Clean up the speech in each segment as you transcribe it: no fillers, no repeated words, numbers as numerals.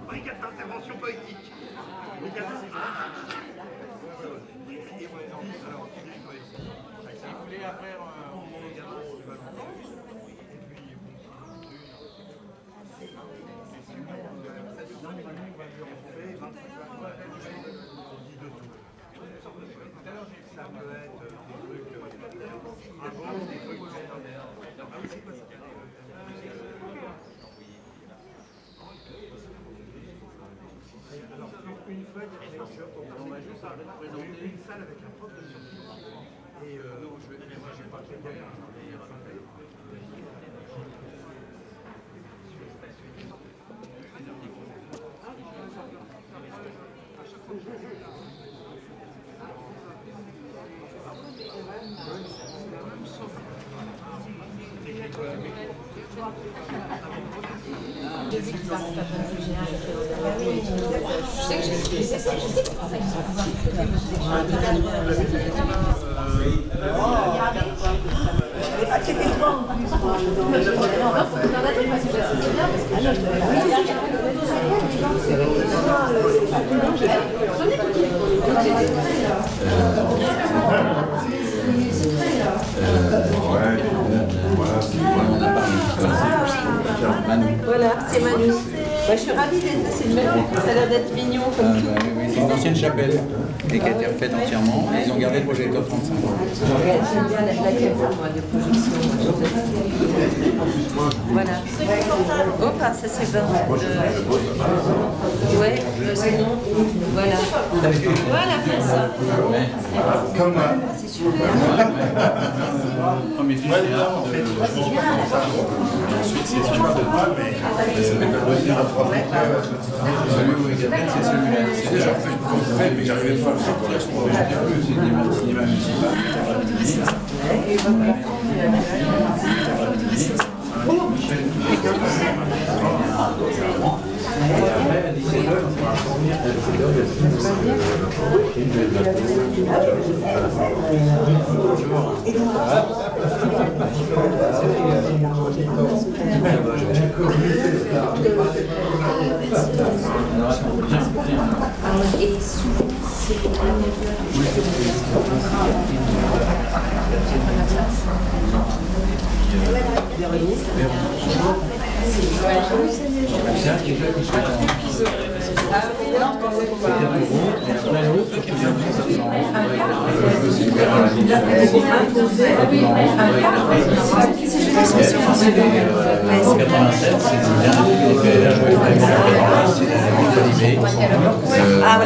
Brigade d'intervention poétique. Ça peut être des trucs avant, des trucs ah oui, c'est quoi ça? Alors, une feuille de lecture, on va juste présenter une salle avec un prof de surprise. Et non, je vais pas qu'il y ait J'ai vu qu'il parlait pas de général. Je sais que j'ai expliqué ça. Je sais que c'est pour ça qu'ils sont partis. Je n'ai pas checké toi en plus. Non, mais faut que t'en as dit parce que c'est bien. Parce que je voilà, c'est Manu. Bah, je suis ravie d'être là, c'est une belle. Ça a l'air d'être mignon comme tout. Oui, c'est une ancienne chapelle et qui a été refaite entièrement. Et ils ont gardé le projecteur 35. J'aime bien la caméra, moi, de projection. Voilà. Hop, ça c'est bon. Ouais, sinon, voilà. Voilà, fais ça. C'est super. Premier film théâtre. Ensuite, c'est celui de moi, mais ça s'appelle le Loisir à 3 mètres. Celui où il y a peut-être, c'est celui-là. C'est déjà fait qu'on fait, mais j'arrivais pas à le faire pour l'expo. J'ai bien vu, c'est le cinéma municipal. Et après, à 17h, on va revenir à et souvent, c'est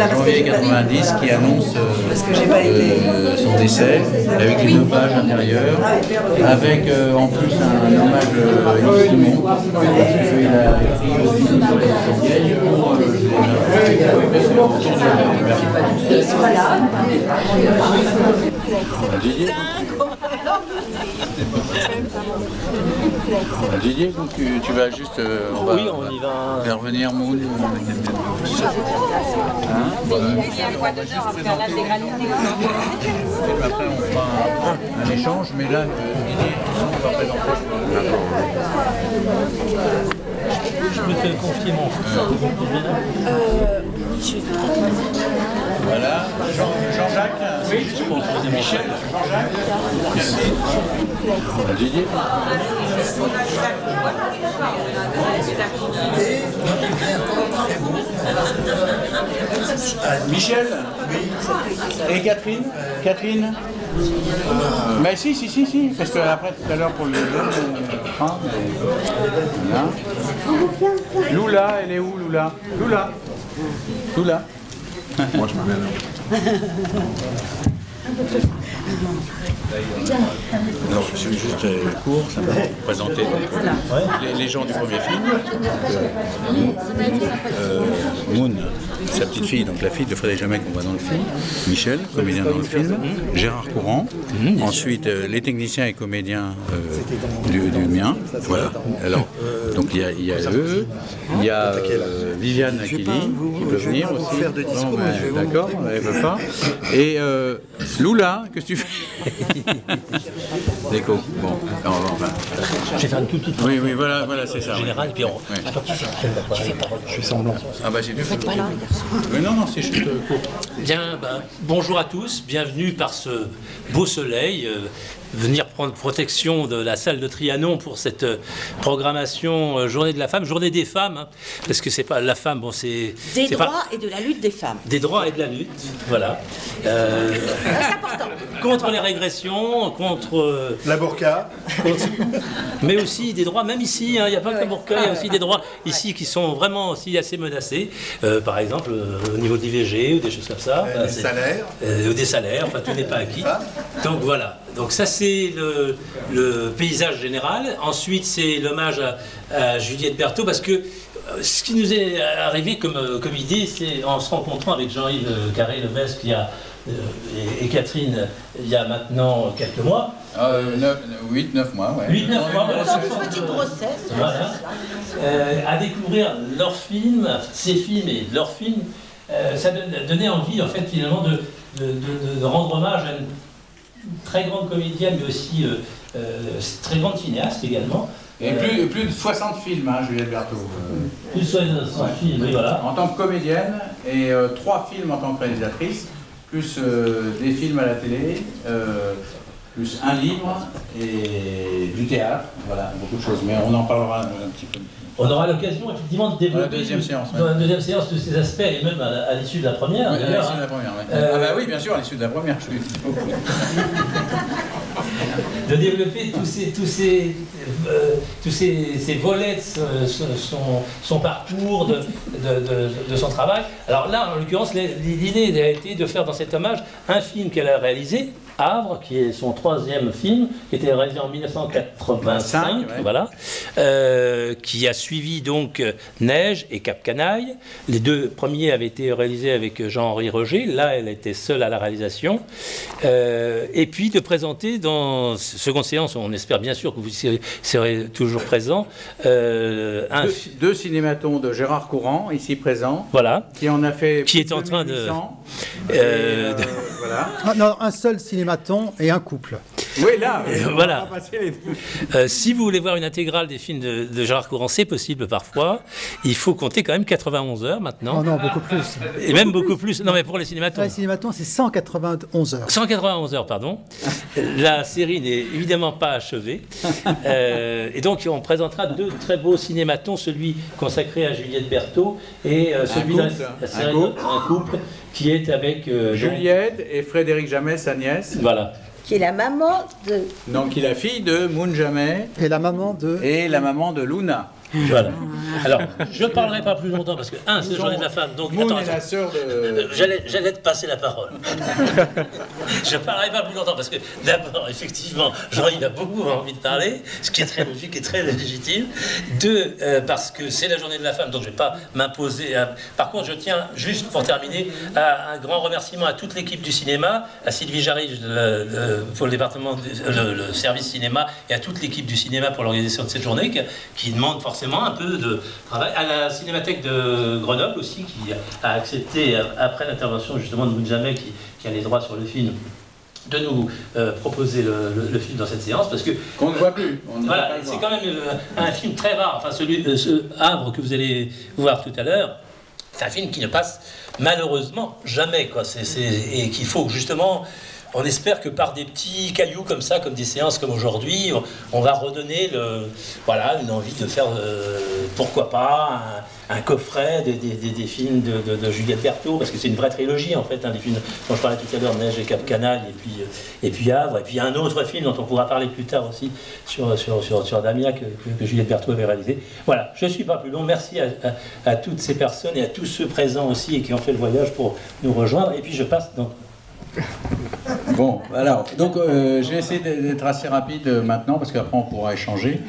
janvier 90 qui annonce son décès avec les 2 pages intérieures, avec en plus un hommage à Yves Simon, parce qu'il a écrit aussi sur les vieilles pour Didier, donc tu vas juste, on va faire venir Moon. c'est un quoi d'honneur à faire l'intégralité. Après on fera un échange, mais là Didier, on va présenter. Je peux te le confier mon frère. Voilà, Jean-Jacques, oui, Michel, Jean-Jacques, merci. Didier. Michel, et Catherine. Catherine. Mais si, parce que après tout à l'heure pour le train, voilà. Lula, elle est où Lula? Lula. Moi je m'amène. Alors, je suis juste court, simplement pour présenter donc, les gens du premier film. Moon, sa petite fille, donc la fille de Frédéric Jamet qu'on voit dans le film, Michel, comédien dans le film, Gérard Courant, ensuite les techniciens et comédiens du mien. Voilà. Alors, donc il y a eux, il y a Viviane Akili qui peut venir aussi. D'accord, elle ne veut pas. Et Lula, qu'est-ce que tu fais? Déco. Bon, enfin. Je vais faire une toute petite Oui, voilà, c'est ça. générale, et puis on... Je fais semblant. Ah bah j'ai fait pas là, oui, non, c'est juste court. Bien, bonjour à tous, bienvenue par ce beau soleil. Venir prendre protection de la salle de Trianon pour cette programmation Journée de la femme, Journée des femmes, hein, parce que c'est pas la femme, bon c'est... Des droits et de la lutte des femmes. Des droits et de la lutte, voilà. C'est important. Contre les régressions, contre... La burqa. Mais aussi des droits, même ici, il n'y a pas que la burqa, il y a aussi des droits ici qui sont vraiment aussi assez menacés. Par exemple, au niveau de l'IVG ou des choses comme ça. Des salaires. Ou des salaires, enfin tout n'est pas acquis. Donc voilà. Donc ça c'est le paysage général. Ensuite c'est l'hommage à Juliette Berthaud, parce que ce qui nous est arrivé comme idée, c'est en se rencontrant avec Jean-Yves Carré-Levesque et Catherine il y a maintenant quelques mois. 8-9 mois, ouais. 8-9 mois, Une petite grossesse. Voilà. À découvrir leurs films, ces films et leurs films, ça donnait envie en fait finalement de rendre hommage à une très grande comédienne, mais aussi très grande cinéaste également. Et plus de 60 films, hein, Juliette Berthaud. Plus de 60 films, oui, voilà. En tant que comédienne, et 3 films en tant que réalisatrice, plus des films à la télé, plus un livre et du théâtre, voilà, beaucoup de choses. Mais on en parlera un petit peu. On aura l'occasion effectivement de développer dans la deuxième séance, dans la deuxième séance de ces aspects, et même à l'issue de la première. Oui, à l'issue de la première, oui. Ah bah oui, bien sûr, à l'issue de la première, je suis... de développer tous ces volets de son parcours, de son travail. Alors là, en l'occurrence, l'idée a été de faire dans cet hommage un film qu'elle a réalisé, Havre, qui est son 3e film, qui était réalisé en 1985, voilà, qui a suivi donc Neige et Cap Canaille. Les 2 premiers avaient été réalisés avec Jean-Henri Roger. Là, elle était seule à la réalisation. Et puis de présenter dans seconde séance, on espère bien sûr que vous serez toujours présents, 2 cinématons de Gérard Courant, ici présent, voilà, qui en a fait qui est en train de... voilà. Ah, non, un seul cinématon et un couple. Oui, là, voilà. Si vous voulez voir une intégrale des films de Gérard Courant, c'est possible parfois. Il faut compter quand même 91 heures maintenant. Oh non, beaucoup plus. Et même beaucoup plus. Non, mais pour les cinématons. Les cinématons, c'est 191 heures. 191 heures, pardon. La série n'est évidemment pas achevée. Et donc, on présentera 2 très beaux cinématons, celui consacré à Juliette Berthaud et celui d'un couple qui est avec Juliette et Frédéric Jamet, sa nièce. Voilà. Qui est la maman de... Donc, qui est la fille de Moon Jamet. Et la maman de... Et la maman de Luna. Voilà. Alors, je ne parlerai pas plus longtemps parce que, c'est la Journée de la femme. Donc, Moon est la sœur de... J'allais te passer la parole. Je ne parlerai pas plus longtemps parce que, d'abord, effectivement, Jean-Yves a beaucoup envie de parler, ce qui est très logique et très légitime. 2, parce que c'est la Journée de la femme, donc je ne vais pas m'imposer. Par contre, je tiens, juste pour terminer, à un grand remerciement à toute l'équipe du cinéma, à Sylvie Jarry pour le département, le service cinéma, et à toute l'équipe du cinéma pour l'organisation de cette journée, qui demande forcément un peu de travail, à la Cinémathèque de Grenoble aussi, qui a accepté, après l'intervention justement de Moon Jamet, qui a les droits sur le film, de nous proposer le film dans cette séance, parce que... Qu'on ne voit plus. Voilà, c'est quand même un film très rare, enfin ce Havre que vous allez voir tout à l'heure, c'est un film qui ne passe malheureusement jamais, quoi. Et qu'il faut justement... On espère que par des petits cailloux comme ça, comme des séances comme aujourd'hui, on va redonner une envie de faire, pourquoi pas, un coffret des films de Juliette Berthaud, parce que c'est une vraie trilogie en fait, des films dont je parlais tout à l'heure, Neige et Cap Canaille, et puis Havre, et puis un autre film dont on pourra parler plus tard aussi sur Damia que Juliette Berthaud avait réalisé. Voilà, je ne suis pas plus long, merci à toutes ces personnes et à tous ceux présents aussi et qui ont fait le voyage pour nous rejoindre, et puis je passe donc... Bon, alors, donc je vais essayer d'être assez rapide maintenant, parce qu'après on pourra échanger.